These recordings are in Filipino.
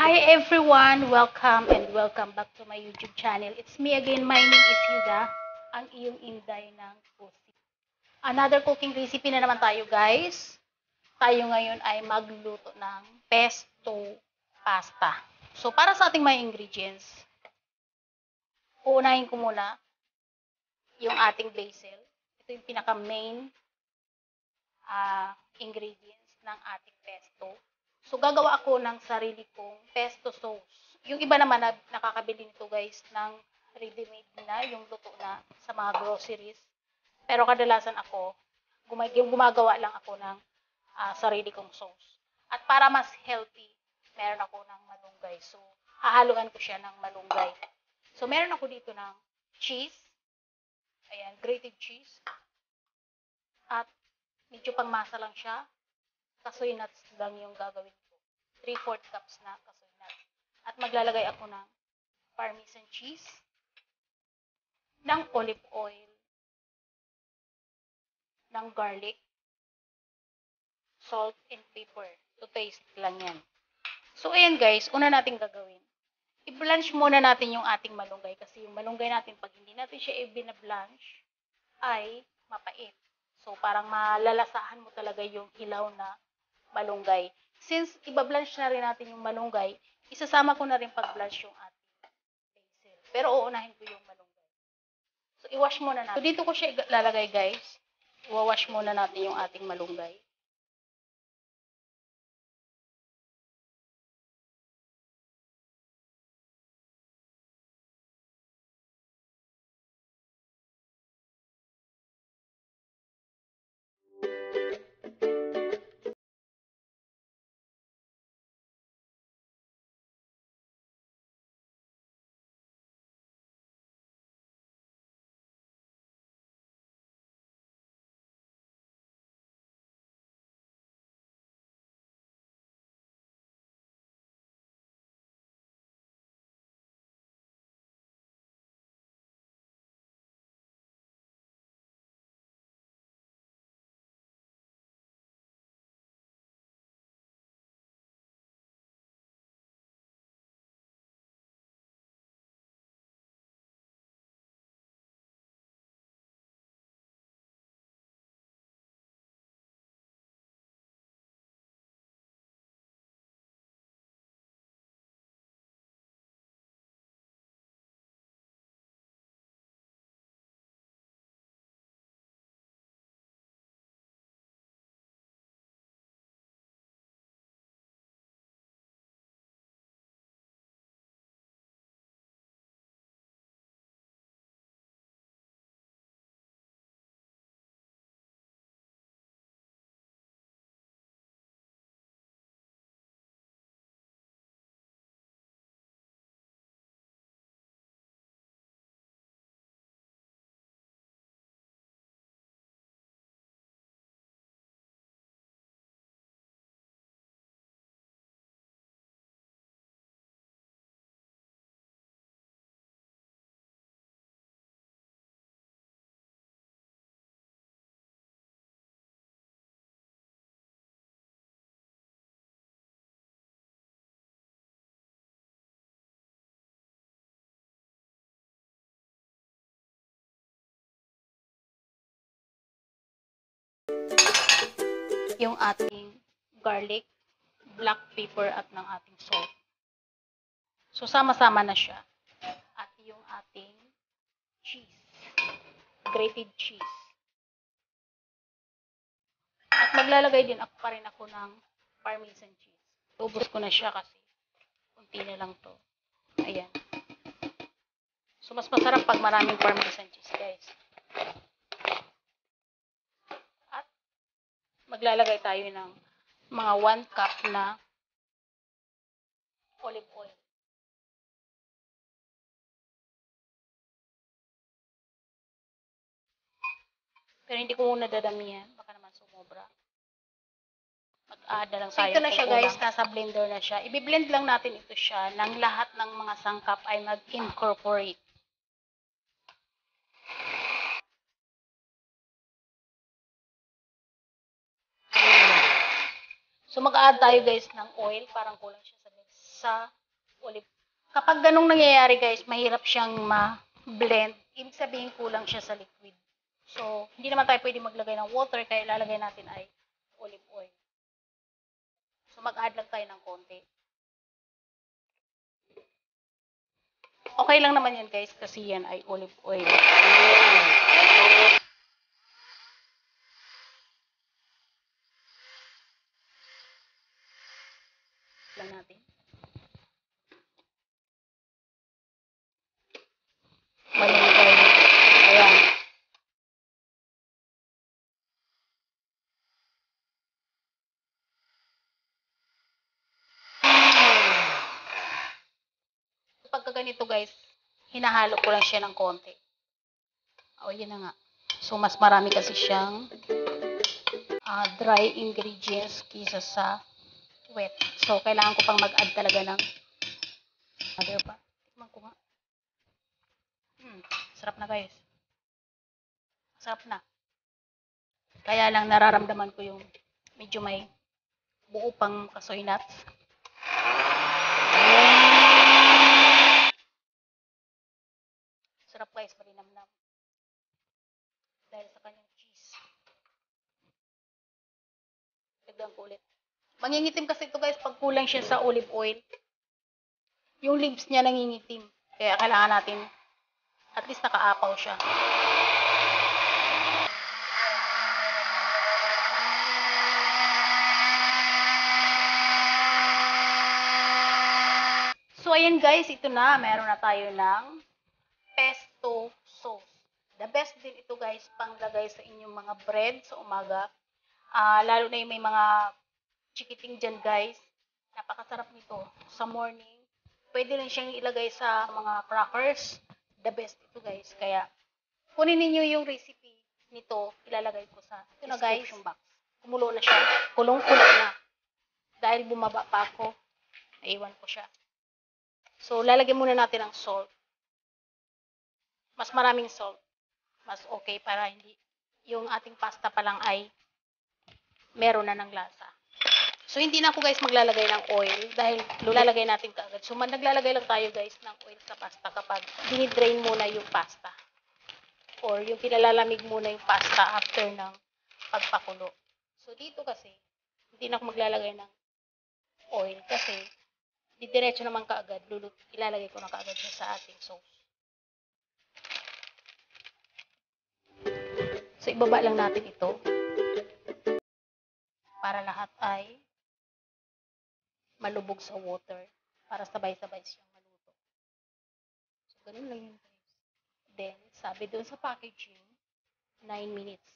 Hi everyone! Welcome and welcome back to my YouTube channel. It's me again. My name is Hilda, ang iyong inday ng pusi. Another cooking recipe na naman tayo guys. Tayo ngayon ay magluto ng pesto pasta. So para sa ating mga ingredients, uunahin ko muna yung ating basil. Ito yung pinaka main ingredients ng ating pesto. So, gagawa ako ng sarili kong pesto sauce. Yung iba naman na nakakabili nito guys ng ready-made na, yung luto na sa mga groceries. Pero kadalasan ako, gumagawa lang ako ng sarili kong sauce. At para mas healthy, meron ako ng malunggay. So, hahaluan ko siya ng malunggay. So, meron ako dito ng cheese. Ayan, grated cheese. At medyo pangmasa lang siya. Kasoy nuts lang yung gagawin ko. 3/4 cups na kasoy nuts. At maglalagay ako ng parmesan cheese, ng olive oil, ng garlic, salt, and pepper. To taste lang yan. So, ayan guys, una natin gagawin. I-blanch muna natin yung ating malunggay kasi yung malunggay natin, pag hindi natin siya i-blanch, ay mapait. So, parang malalasahan mo talaga yung hilaw na malunggay. Since ibablanch na rin natin yung malunggay, isasama ko na rin pag-blanch yung ating basil. Pero uunahin ko yung malunggay. So, i-wash muna natin. So, dito ko siya ilalagay guys. I-wash muna natin yung ating malunggay. Yung ating garlic, black pepper, at ng ating salt. So, sama-sama na siya. At yung ating cheese, grated cheese. At maglalagay din ako pa rin ako ng parmesan cheese. Ubus ko na siya kasi kunti na lang to. Ayan. So, mas masarap pag maraming parmesan cheese, guys. At maglalagay tayo ng mga 1 cup na olive oil. Pero hindi ko muna dadamihan. Baka naman sumobra. Mag-add na lang tayo. Ito na siya guys. Nasa blender na siya. I-blend lang natin ito siya nang lahat ng mga sangkap ay mag-incorporate. So mag-add tayo guys ng oil. Parang kulang siya sa mix. sa olive. Kapag ganong nangyayari guys, mahirap siyang ma-blend. Ibig sabihin kulang siya sa liquid. So, hindi naman tayo pwede maglagay ng water, kaya ilalagay natin ay olive oil. So, mag-add lang tayo ng konti. Okay lang naman yan guys, kasi yan ay olive oil. Lang natin. Malunggay. Ayan. Pagka ganito guys, hinahalo ko lang siya ng konti. O, yun na nga. So, mas marami kasi siyang dry ingredients kisa sa wet. So, kailangan ko pang mag-add talaga ng other pa. Tikman ko nga. Sarap na guys. Sarap na. Kaya lang nararamdaman ko yung medyo may buo pang kasoy nuts. Sarap guys, malinamnam. Dahil sa kanyang cheese. Dagdagan ko ulit. Mangingitim kasi ito guys pag kulang siya sa olive oil. Yung leaves niya nangingitim. Kaya kailangan natin at least nakaapaw siya. So, ayan guys, ito na. Meron na tayo ng pesto sauce. The best din ito guys, panglagay sa inyong mga bread sa umaga. Lalo na yung may mga chikiting dyan guys. Napakasarap nito sa morning. Pwede rin siyang ilagay sa mga crackers. The best ito guys. Kaya, kunin ninyo yung recipe nito. Ilalagay ko sa description box. Kumulo na siya. Kulong-kulo na. Dahil bumaba pa ako, naiwan ko siya. So, lalagyan muna natin ng salt. Mas maraming salt. Mas okay para hindi yung ating pasta pa lang ay meron na ng lasa. So, hindi na ako guys maglalagay ng oil dahil lalagay natin kaagad. So, naglalagay lang tayo guys ng oil sa pasta kapag dinidrain muna yung pasta. Or yung pinalalamig muna yung pasta after ng pagpakulo. So, dito kasi, hindi na ako maglalagay ng oil kasi didiretso naman kaagad, ilalagay ko na kaagad siya sa ating sauce. So, ibaba lang natin ito para lahat ay malubog sa water para sabay-sabay siyang maluto. So, ganun lang yun guys. Then, sabi doon sa packaging, 9 minutes.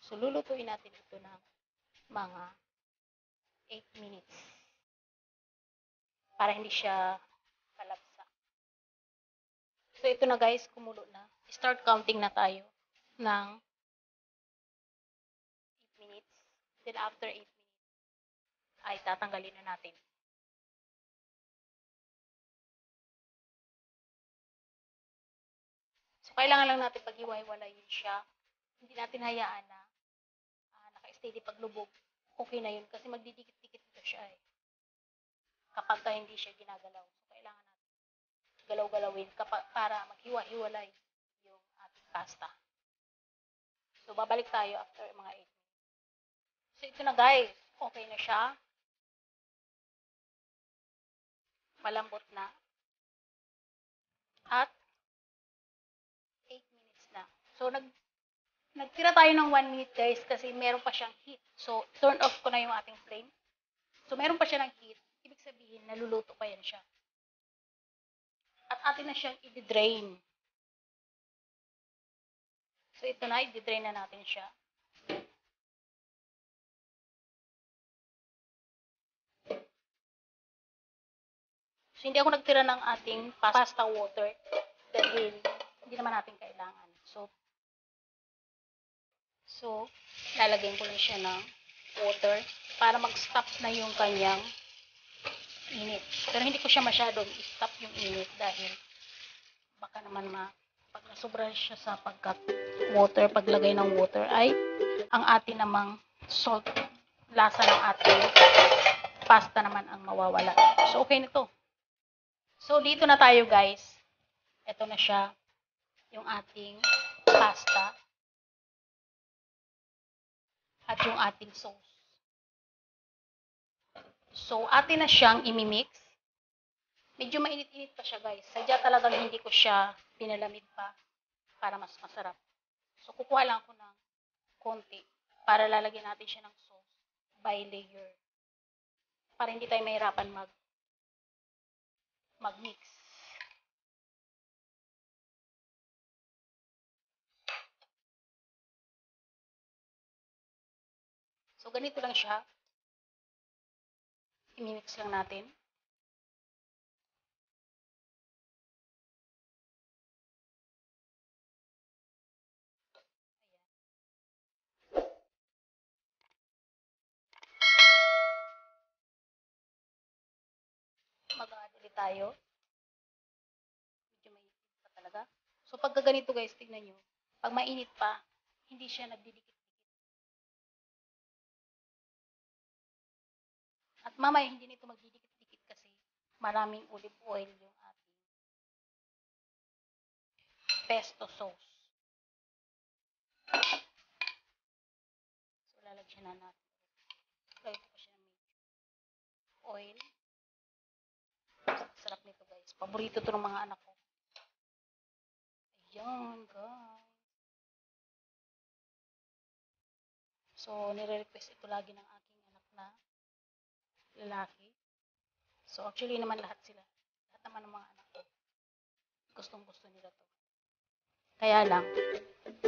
So, lulutuin natin ito ng mga 8 minutes para hindi siya kalapsa. So, ito na guys, kumulo na. Start counting na tayo ng 8 minutes. Then, after 8 minutes, ay tatanggalin na natin. So, kailangan lang natin paghiwa-hiwalayin siya. Hindi natin hayaan na naka-steady paglubog. Okay na yun kasi magdidikit-dikit ito siya eh. Kapag hindi siya ginagalaw. So, kailangan natin galaw-galawin para maghiwa-hiwalay yung ating pasta. So, babalik tayo after mga 8 minutes. So, ito na guys. Okay na siya. Malambot na. At 8 minutes na. So, nagtira tayo ng 1 minute guys kasi meron pa siyang heat. So, turn off ko na yung ating flame. So, meron pa siya ng heat. Ibig sabihin, naluluto pa yan siya. At atin na siyang i-drain. So, ito na, i-drain na natin siya. So, hindi ako nagtira ng ating pasta water dahil hindi naman natin kailangan. So, lalagyan ko lang siya ng water para mag-stop na yung kanyang init. Pero hindi ko siya masyadong i-stop yung init dahil baka naman pag nasobra siya sa pagka-water, paglagay ng water ay ang atin namang salt, lasa ng ating pasta naman ang mawawala. So, okay na to. So, dito na tayo guys. Ito na siya. Yung ating pasta. At yung ating sauce. So, atin na siyang imimix. Medyo mainit-init pa siya guys. Sadya talagang hindi ko siya pinalamig pa para mas masarap. So, kukuha lang ako ng konti para lalagyan natin siya ng sauce by layer. Para hindi tayo mahirapan mag-mix. So, ganito lang siya. I-mix lang natin. Mag-add ulit tayo. Medyo mainit pa talaga. So, pagka ganito guys, tignan nyo. Pag mainit pa, hindi siya nagdidikit. At mamaya, hindi nito magdidikit-dikit kasi maraming olive oil yung ating pesto sauce. So, lalagyan na natin. Lagyan ko siya ng oil. Sarap nito guys. Paborito to ng mga anak ko. Ayan guys. So, nire-request ito lagi ng aking anak na lalaki. So, actually naman lahat sila. Lahat naman ng mga anak ko. Gustong-gusto nila to. Kaya lang,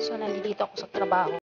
so nandito ako sa trabaho.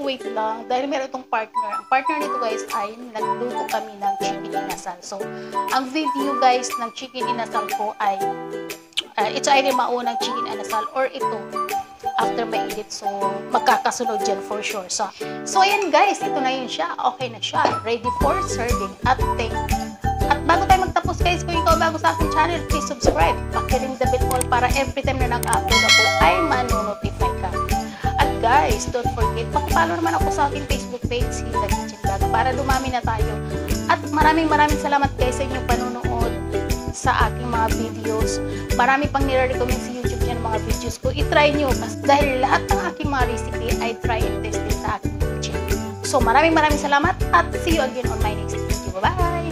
Wait lang, dahil meron itong partner. Ang partner nito guys ay nagluto kami ng chicken inasal. So, ang video guys ng chicken inasal ko ay it's either maunang chicken inasal or ito after ma-edit. So, magkakasunod dyan for sure. So ayan guys, ito na yun siya. Okay na siya. Ready for serving. At bago tayo magtapos guys, kung ikaw bago sa aking channel, please subscribe. Pakiring the bell all para every time na nag-upload ako ay manonotify ka. At guys, don't forget, pakipollow naman ako sa aking Facebook page, Hilda Kitchen Vlog, para dumami na tayo. At maraming salamat guys sa inyong panonood sa aking mga videos. Marami pang nire-recommend sa YouTube yan mga videos ko. I-try nyo kasi dahil lahat ng aking mga recipe ay try and test din sa aking kitchen. So maraming salamat at see you again on my next video. Bye-bye!